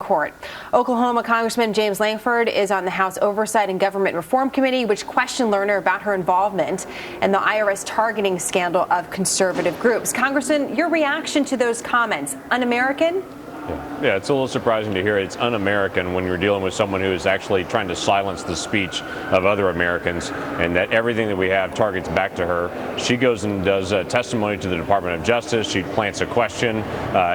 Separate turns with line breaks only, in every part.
court. Oklahoma Congressman James Lankford is on the House Oversight and Government Reform Committee, which questioned Lerner about her involvement in the IRS targeting scandal of conservative groups. Congressman, your reaction to those comments, un-American?
Yeah, it's a little surprising to hear it's un-American when you're dealing with someone who is actually trying to silence the speech of other Americans, and that everything that we have targets back to her. She goes and does a testimony to the Department of Justice. She plants a question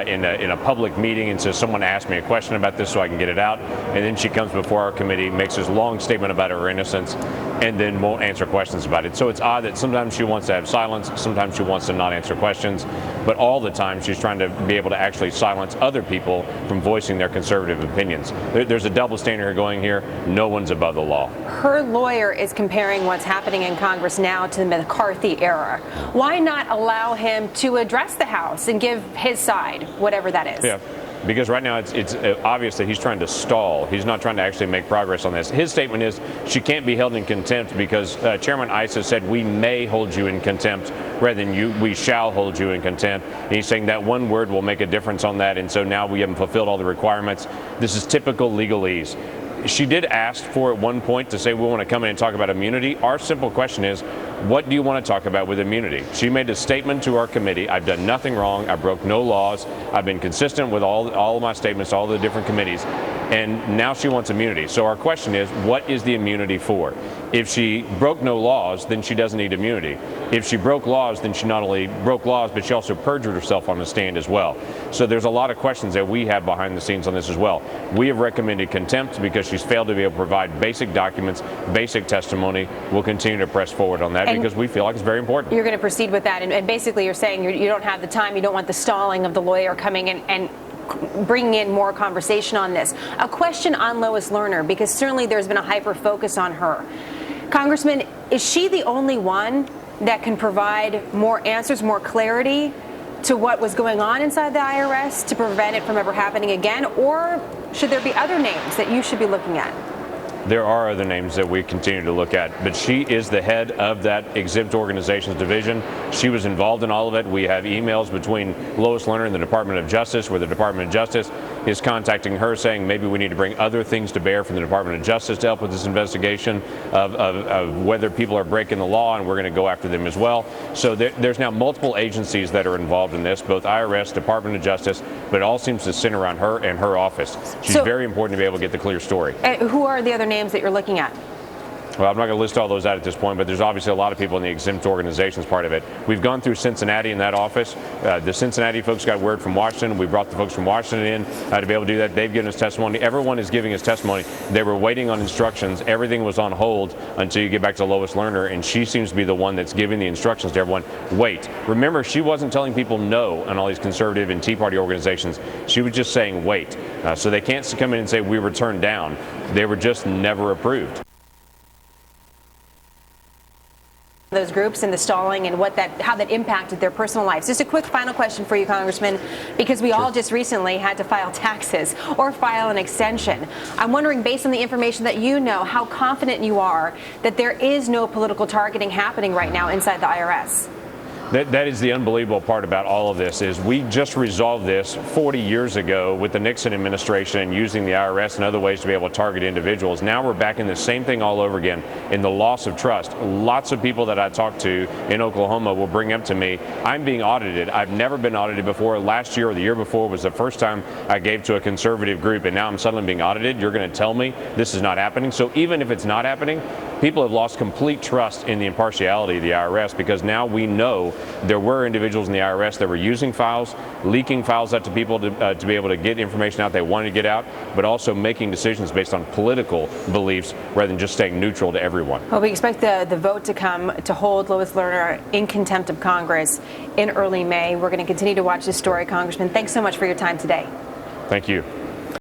in a public meeting and says, someone asked me a question about this so I can get it out. And then she comes before our committee, makes this long statement about her innocence, and then won't answer questions about it. So it's odd that sometimes she wants to have silence, sometimes she wants to not answer questions, but all the time she's trying to be able to actually silence other people from voicing their conservative opinions. There's a double standard here going here. No one's above the law. Her
lawyer is comparing what's happening in Congress now to the McCarthy era. Why not allow him to address the House and give his side, whatever that is?
Yeah. Because right now it's obvious that he's trying to stall. He's not trying to actually make progress on this. His statement is she can't be held in contempt because Chairman Issa said we may hold you in contempt rather than we shall hold you in contempt. And he's saying that one word will make a difference on that. And so now we haven't fulfilled all the requirements. This is typical legalese. She did ask for at one point to say we want to come in and talk about immunity. Our simple question is, what do you want to talk about with immunity? She made a statement to our committee. I've done nothing wrong. I broke no laws. I've been consistent with all of my statements to all the different committees. And now she wants immunity. So our question is, what is the immunity for? If she broke no laws, then she doesn't need immunity. If she broke laws, then she not only broke laws, but she also perjured herself on the stand as well. So there's a lot of questions that we have behind the scenes on this as well. We have recommended contempt because she's failed to be able to provide basic documents, basic testimony. We'll continue to press forward on that because we feel like it's very important.
You're going to proceed with that, and basically you're saying you don't have the time, you don't want the stalling of the lawyer coming in and bringing in more conversation on this. A question on Lois Lerner, because certainly there's been a hyper focus on her. Congressman, is she the only one that can provide more answers, more clarity to what was going on inside the IRS to prevent it from ever happening again? Or should there be other names that you should be looking at?
There are other names that we continue to look at, but she is the head of that exempt organizations division. She was involved in all of it. We have emails between Lois Lerner and the Department of Justice, where the Department of Justice is contacting her saying maybe we need to bring other things to bear from the Department of Justice to help with this investigation of whether people are breaking the law, and we're going to go after them as well. So there's now multiple agencies that are involved in this, both IRS, Department of Justice, but it all seems to center around her and her office. She's very important to be able to get the clear story.
Who are the other names that you're looking at?
Well, I'm not going to list all those out at this point, but there's obviously a lot of people in the exempt organizations part of it. We've gone through Cincinnati in that office. The Cincinnati folks got word from Washington. We brought the folks from Washington in to be able to do that. They've given us testimony. Everyone is giving us testimony. They were waiting on instructions. Everything was on hold until you get back to Lois Lerner, and she seems to be the one that's giving the instructions to everyone. Wait. Remember, she wasn't telling people no on all these conservative and Tea Party organizations. She was just saying wait. So they can't come in and say we were turned down. They were just never approved.
Those groups and the stalling and how that impacted their personal lives. Just a quick final question for you, Congressman, because we all just recently had to file taxes or file an extension. I'm wondering, based on the information that you know, how confident you are that there is no political targeting happening right now inside the IRS.
That is the unbelievable part about all of this is we just resolved this 40 years ago with the Nixon administration and using the IRS and other ways to be able to target individuals. Now we're back in the same thing all over again in the loss of trust. Lots of people that I talk to in Oklahoma will bring up to me, I'm being audited. I've never been audited before. Last year or the year before was the first time I gave to a conservative group, and now I'm suddenly being audited. You're going to tell me this is not happening? So even if it's not happening, people have lost complete trust in the impartiality of the IRS because now we know there were individuals in the IRS that were using files, leaking files out to people to be able to get information out they wanted to get out, but also making decisions based on political beliefs rather than just staying neutral to everyone.
Well, we expect the vote to come to hold Lois Lerner in contempt of Congress in early May. We're going to continue to watch this story, Congressman. Thanks so much for your time today.
Thank you.